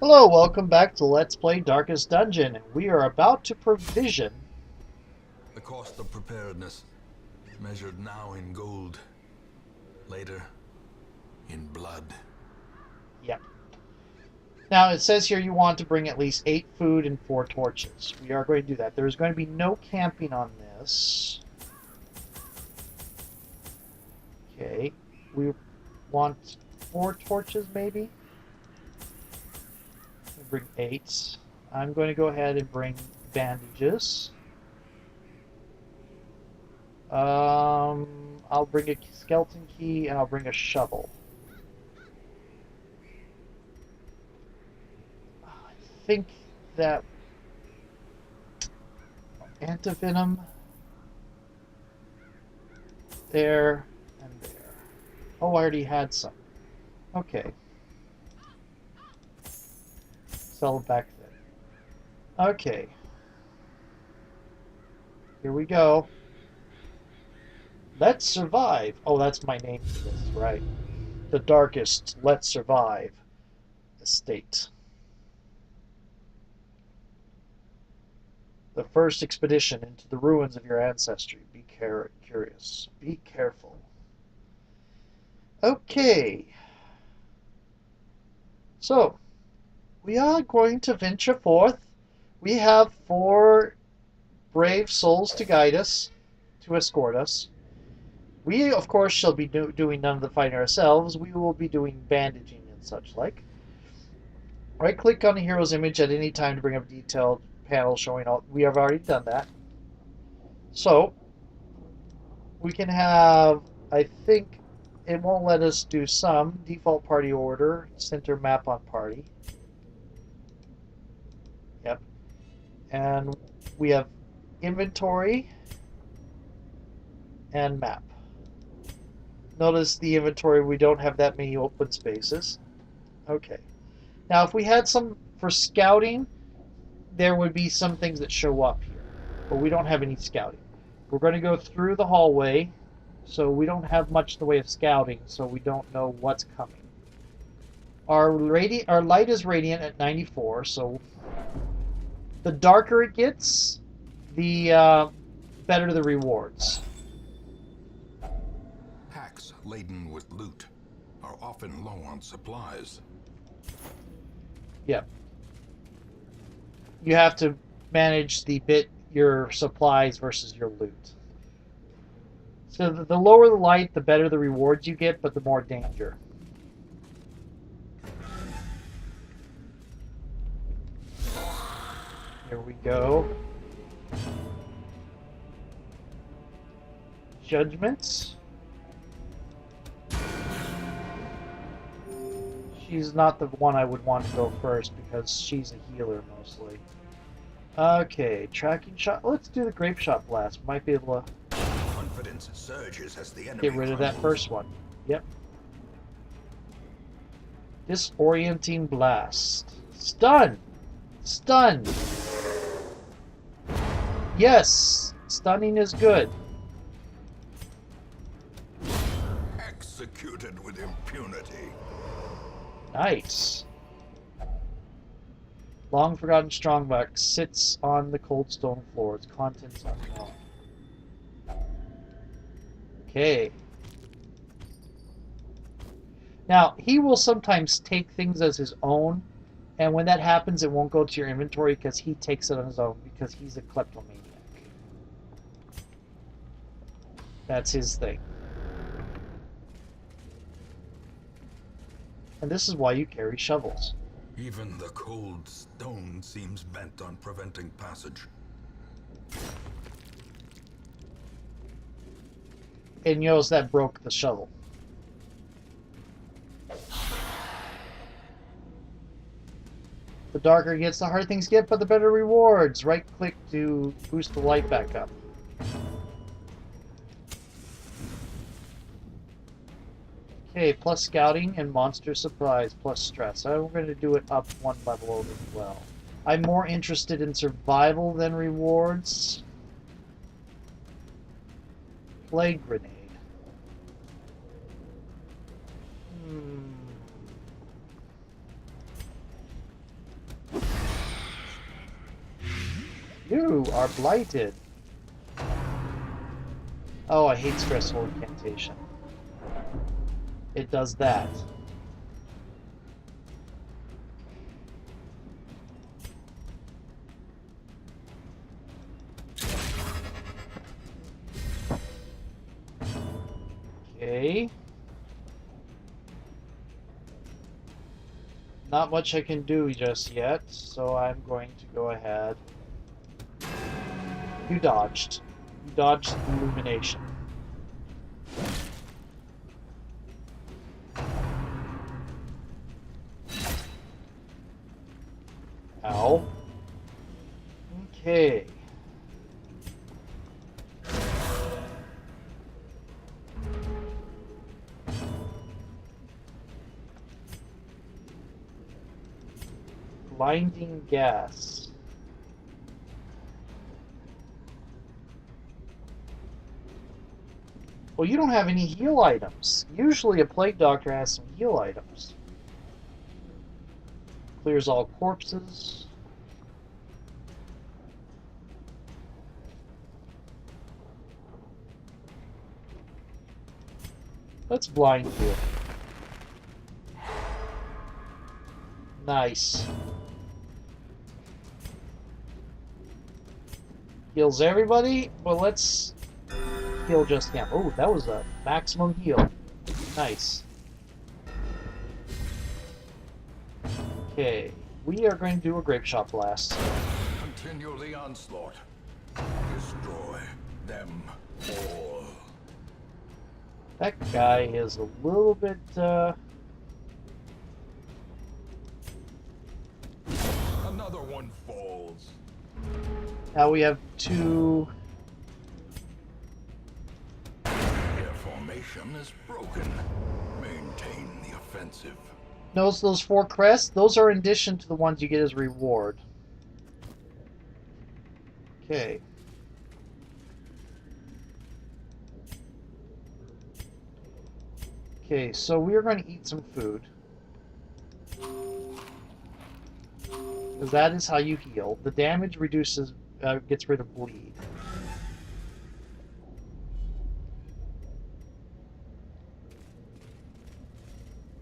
Hello, welcome back to Let's Play Darkest Dungeon, and we are about to provision. The cost of preparedness, measured now in gold, later in blood. Yep. Now, it says here you want to bring at least 8 food and 4 torches. We are going to do that. There's going to be no camping on this. Okay. We want 4 torches, maybe? We'll bring 8. I'm going to go ahead and bring bandages. I'll bring a skeleton key and I'll bring a shovel. I think that antivenom there and there. Oh, I already had some. Okay. Sell it back then. Okay. Here we go. Let's survive. Oh, that's my name for this, right? The darkest Let's Survive estate. The first expedition into the ruins of your ancestry. Be curious. Be careful. Okay. So, we are going to venture forth. We have 4 brave souls to guide us, to escort us. We, of course, shall be doing none of the fighting ourselves. We will be doing bandaging and such like. Right-click on the hero's image at any time to bring up a detailed panel showing all. We have already done that. So, we can have, I think, it won't let us do some. Default party order, center map on party. Yep. And we have inventory and map. Notice the inventory, we don't have that many open spaces. Okay. Now, if we had some for scouting, there would be some things that show up here. But we don't have any scouting. We're going to go through the hallway, so we don't have much in the way of scouting, so we don't know what's coming. Our light is radiant at 94, so the darker it gets, the better the rewards. Packs laden with loot are often low on supplies. Yep. You have to manage your supplies versus your loot. So the lower the light, the better the rewards you get, but the more danger. Here we go. Judgments. She's not the one I would want to go first because she's a healer mostly. Okay, tracking shot. Let's do the grape shot blast. Might be able to Confidence surges as the enemy get rid of that first one. Yep. Disorienting blast. Stun! Stun! Yes! Stunning is good. Executed with impunity. Nice. Long forgotten strongbox sits on the cold stone floor. Its contents unknown. Okay. Now, he will sometimes take things as his own, and when that happens, it won't go to your inventory because he takes it on his own because he's a kleptomaniac. That's his thing. And this is why you carry shovels. Even the cold stone seems bent on preventing passage. And you notice that broke the shovel. The darker it gets, the harder things get, but the better rewards. Right click to boost the light back up. Okay, plus scouting and monster surprise, plus stress. I'm going to do it up 1 level over as well. I'm more interested in survival than rewards. Plague grenade. You are blighted. Oh, I hate stressful incantation. It does that. Okay. Not much I can do just yet, so I'm going to go ahead. You dodged. You dodged the illumination. Ow. Okay. Blinding gas. Well, you don't have any heal items. Usually a plague doctor has some heal items. Clears all corpses. Let's blind you. Nice. Heals everybody, but let's heal just him. Oh, that was a maximum heal. Nice. Okay, we are going to do a grape shot blast. Continue the onslaught. Destroy them all. That guy is a little bit, Another one falls. Now we have two... Their formation is broken. Maintain the offensive. Notice those 4 crests? Those are in addition to the ones you get as reward. Okay. Okay, so we are going to eat some food. Because that is how you heal. The damage reduces, gets rid of bleed.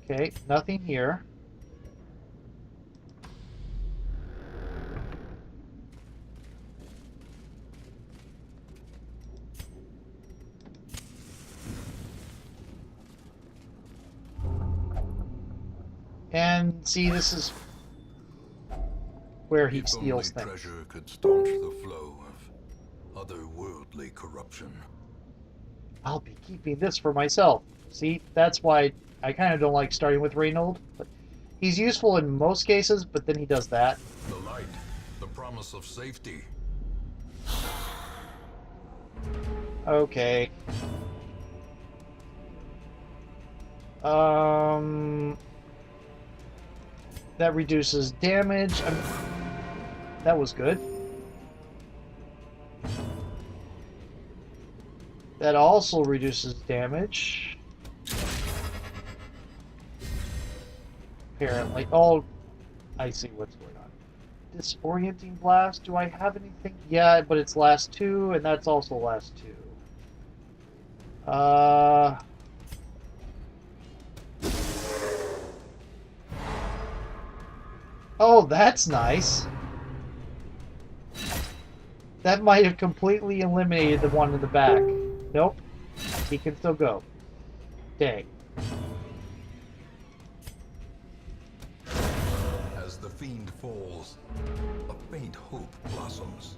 Okay, nothing here. And see, this is where he If steals only things. treasure could staunch the flow of otherworldly corruption. I'll be keeping this for myself. See, that's why I kind of don't like starting with Reynold. But he's useful in most cases, but then he does that. The light, the promise of safety. Okay. That reduces damage. That was good. That also reduces damage. Apparently. Oh, I see what's going on. Disorienting blast. Do I have anything? Yeah, but it's last 2, and that's also last 2. Oh, that's nice. That might have completely eliminated the one in the back. Nope. He can still go. Dang. As the fiend falls, a faint hope blossoms.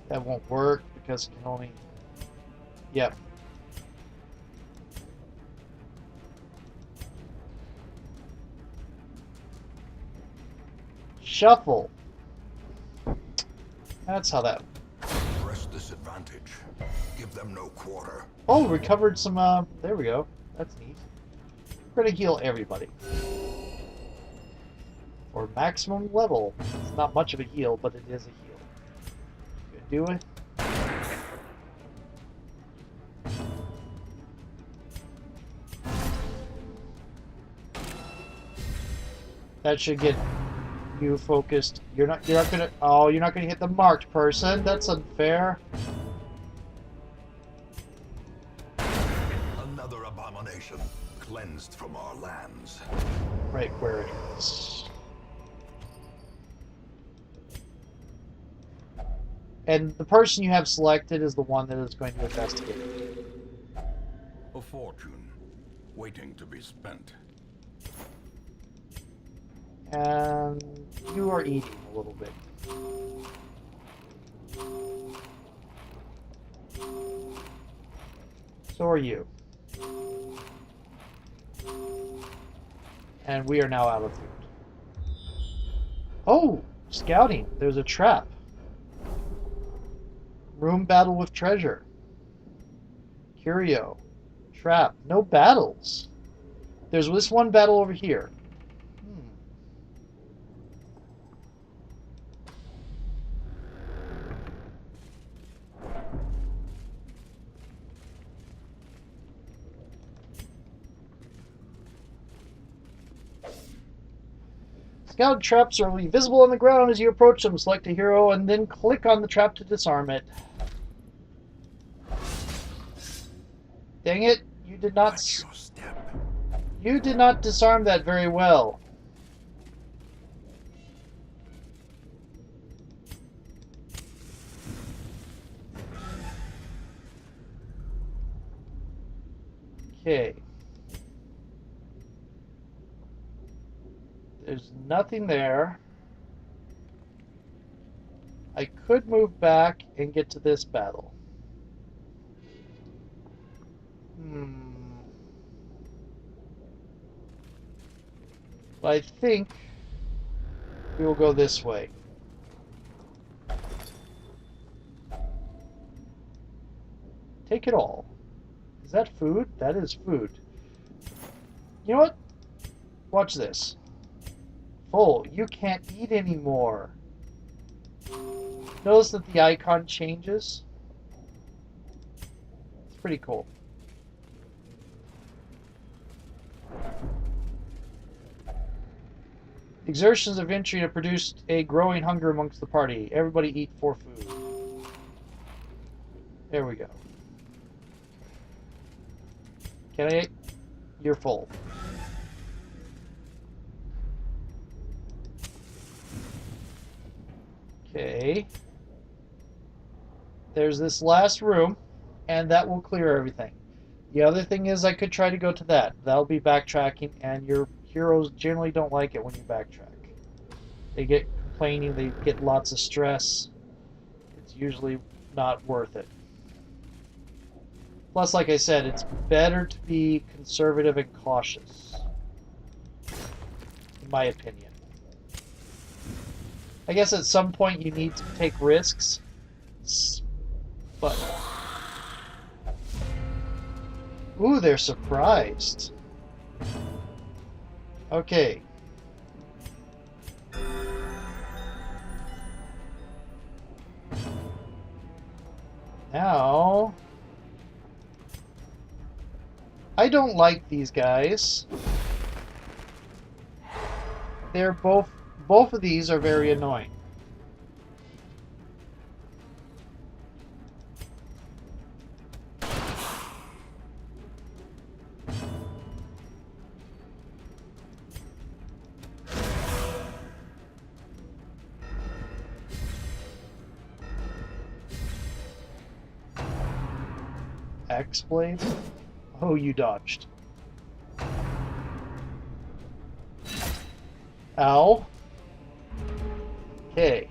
That won't work because it can only... Yep. Shuffle. That's how that... Press this advantage. Give them no quarter. Oh, recovered some, there we go. That's neat. We're gonna heal everybody. Or maximum level. It's not much of a heal, but it is a heal. Gonna do it. That should get you focused. You're not gonna. Oh, you're not gonna hit the marked person. That's unfair. Another abomination cleansed from our lands. Right where it is. And the person you have selected is the one that is going to investigate. A fortune waiting to be spent. And you are eating a little bit. So are you. And we are now out of food. Oh, scouting. There's a trap. Room battle with treasure. Curio. Trap. No battles. There's this one battle over here. Scout traps are only visible on the ground as you approach them. Select a hero and then click on the trap to disarm it. Dang it, you did not. Watch your step. You did not disarm that very well. Okay. There's nothing there. I could move back and get to this battle. But I think we will go this way. Take it all. Is that food? That is food. You know what? Watch this. Full. You can't eat anymore. Notice that the icon changes. It's pretty cool. Exertions of entry have produced a growing hunger amongst the party. Everybody eat for food. There we go. Can I? You're full. Okay. There's this last room, and that will clear everything. The other thing is I could try to go to that. That'll be backtracking, and your heroes generally don't like it when you backtrack. They get complaining, they get lots of stress. It's usually not worth it. Plus, like I said, it's better to be conservative and cautious, in my opinion. I guess at some point you need to take risks, but... Ooh, they're surprised. Okay. Now... I don't like these guys. They're both of these are very annoying. X-Blade? Oh, you dodged. Ow. Okay.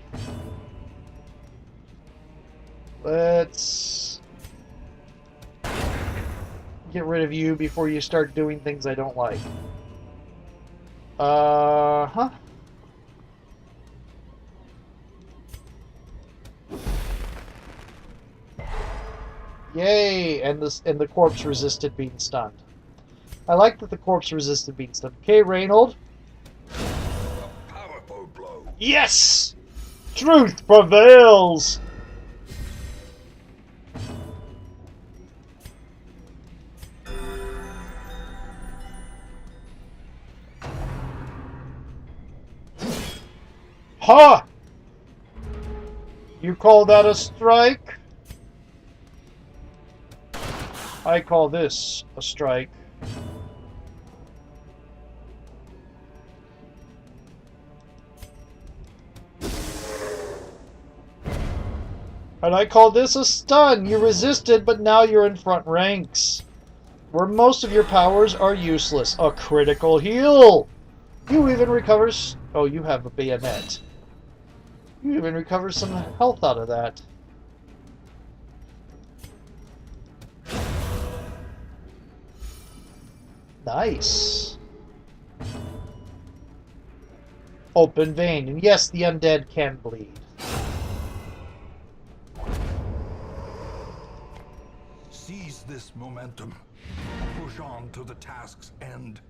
Let's get rid of you before you start doing things I don't like. Huh? Yay! And the corpse resisted being stunned. I like that the corpse resisted being stunned. Okay, Reynold. A powerful blow. Yes! Truth prevails! Ha! You call that a strike? I call this a strike. And I call this a stun. You resisted, but now you're in front ranks, where most of your powers are useless. A critical heal! You even recovers... Oh, you have a bayonet. You even recover some health out of that. Nice. Open vein. And yes, the undead can bleed. Seize this momentum. Push on to the task's end.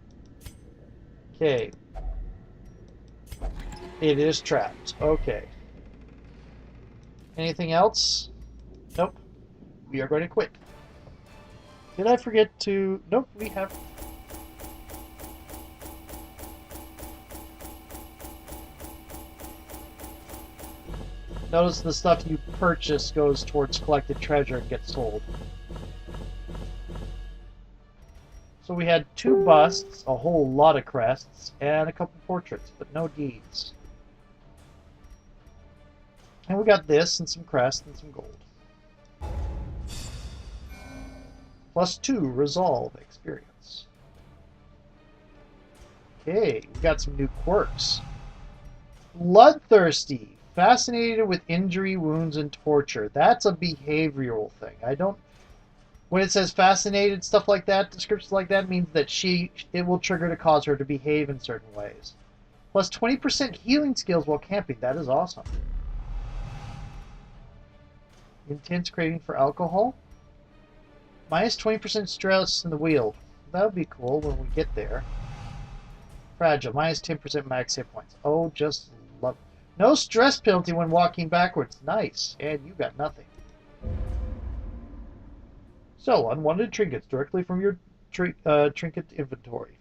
Okay. It is trapped. Okay. Anything else? Nope. We are going to quit. Did I forget to... Nope, we have... Notice the stuff you purchase goes towards collected treasure and gets sold. So we had 2 busts, a whole lot of crests, and a couple portraits, but no deeds. And we got this, and some crests, and some gold. +2 resolve experience. Okay, we got some new quirks. Bloodthirsty. Fascinated with injury, wounds, and torture. That's a behavioral thing. I don't... When it says fascinated, stuff like that, descriptions like that, means that it will trigger to cause her to behave in certain ways. Plus 20% healing skills while camping. That is awesome. Intense craving for alcohol. Minus 20% stress in the wheel. That would be cool when we get there. Fragile. Minus 10% max hit points. Oh, just love it. No stress penalty when walking backwards. Nice. And you got nothing. So, unwanted trinkets directly from your trinket inventory.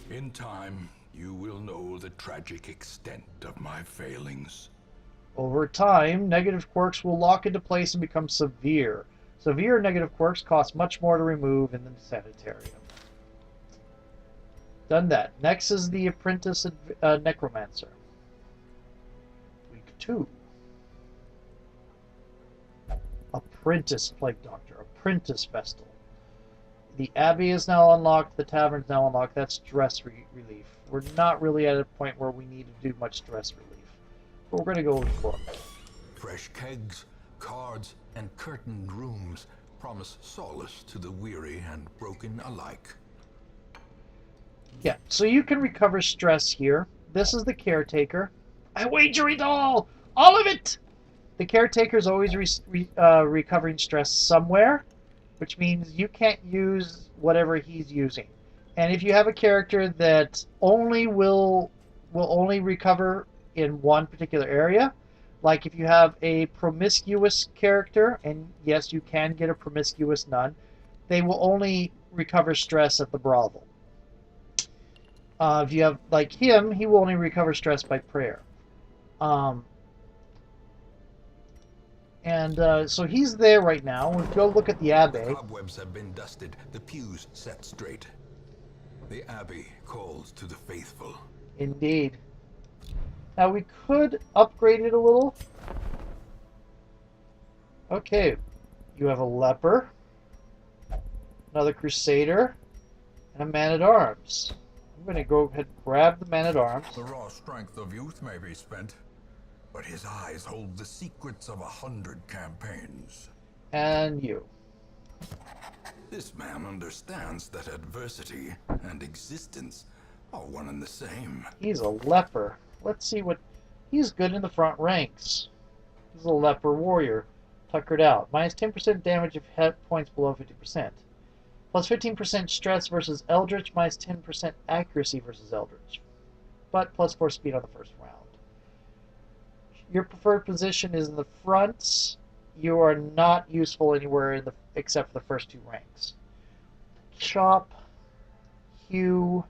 In time, you will know the tragic extent of my failings. Over time, negative quirks will lock into place and become severe. Severe negative quirks cost much more to remove in the sanitarium. Done that. Next is the apprentice necromancer. Week 2. Apprentice plague doctor. Apprentice vestal. The abbey is now unlocked. The tavern is now unlocked. That's stress relief. We're not really at a point where we need to do much stress relief. But we're going to go with book. Fresh kegs, cards, and curtained rooms promise solace to the weary and broken alike. Yeah, so you can recover stress here. This is the caretaker. I wager it all! All of it! The caretaker is always recovering stress somewhere, which means you can't use whatever he's using. And if you have a character that only will only recover in one particular area, like if you have a promiscuous character, and yes, you can get a promiscuous nun, they will only recover stress at the brothel. If you have, like him, he will only recover stress by prayer. So he's there right now. We'll go look at the Abbey. The cobwebs have been dusted, the pews set straight. The Abbey calls to the faithful. Indeed. Now we could upgrade it a little. Okay. You have a leper, another crusader, and a man-at-arms. I'm going to go ahead and grab the man-at-arms. The raw strength of youth may be spent, but his eyes hold the secrets of 100 campaigns. And you. This man understands that adversity and existence are one and the same. He's a leper. Let's see what... He's good in the front ranks. He's a leper warrior. Tuckered out. Minus 10% damage if hit points below 50%. Plus 15% stress versus Eldritch. Minus 10% accuracy versus Eldritch. But plus 4 speed on the first round. Your preferred position is in the front. You are not useful anywhere in except for the first 2 ranks. Chop, hew,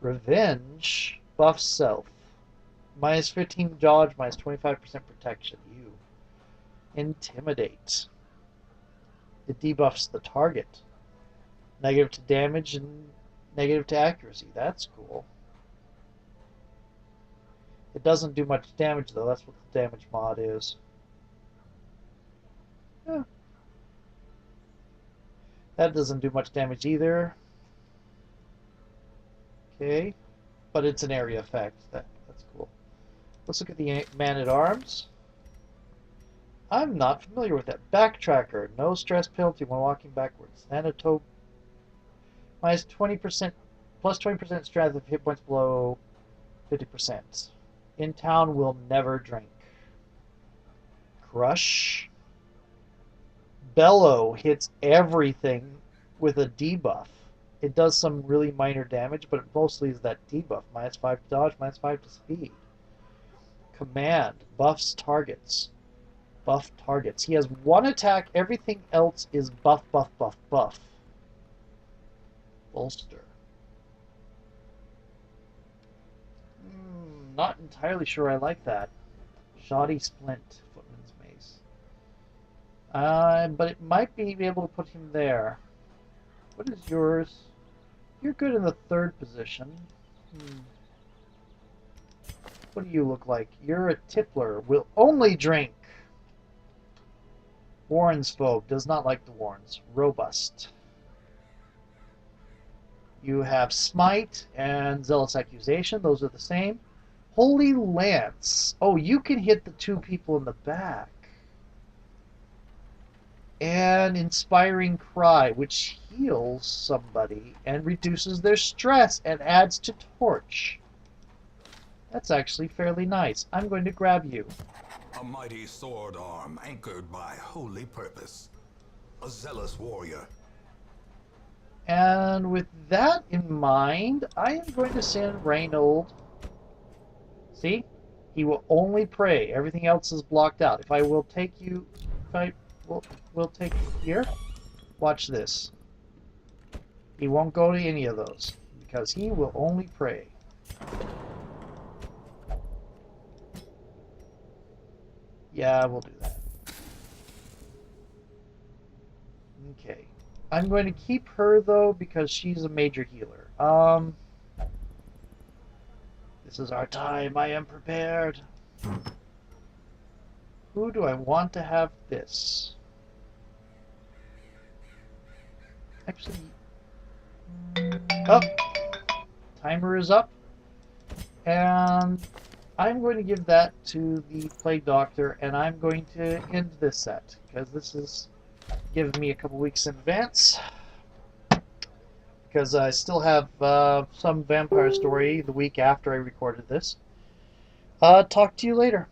Revenge buffs self. Minus 15 dodge, minus 25% protection. You. Intimidate. It debuffs the target. Negative to damage and negative to accuracy. That's cool. It doesn't do much damage though. That's what the damage mod is. Yeah. That doesn't do much damage either. Okay. But it's an area effect. That's cool. Let's look at the Man-at-Arms. I'm not familiar with that. Backtracker. No stress penalty when walking backwards. Anatope. Minus 20%, plus 20% strength if hit points below 50%. In town will never drink. Crush. Bellow hits everything with a debuff. It does some really minor damage, but it mostly is that debuff. Minus 5 to dodge, minus 5 to speed. Command. Buffs targets. Buff targets. He has one attack. Everything else is buff, buff, buff, buff. Bolster. Not entirely sure I like that. Shoddy Splint. Footman's Mace. But it might be able to put him there. What is yours? You're good in the 3rd position. What do you look like? You're a tippler. Will only drink. Warren's Folk. Does not like the Warrens. Robust. You have Smite and Zealous Accusation. Those are the same. Holy Lance. Oh, you can hit the 2 people in the back. And Inspiring Cry, which heals somebody and reduces their stress and adds to Torch. That's actually fairly nice. I'm going to grab you. A mighty sword arm anchored by holy purpose. A zealous warrior. And with that in mind, I am going to send Reynold. See? He will only pray. Everything else is blocked out. If I will take you... If I will take you here, watch this. He won't go to any of those. Because he will only pray. Yeah, we'll do that. Okay. I'm going to keep her, though, because she's a major healer. This is our time. I am prepared. Who do I want to have this? Actually... Oh! Timer is up. And I'm going to give that to the Plague Doctor, and I'm going to end this set, because this is giving me a couple weeks in advance. Because I still have some vampire story the week after I recorded this. Talk to you later.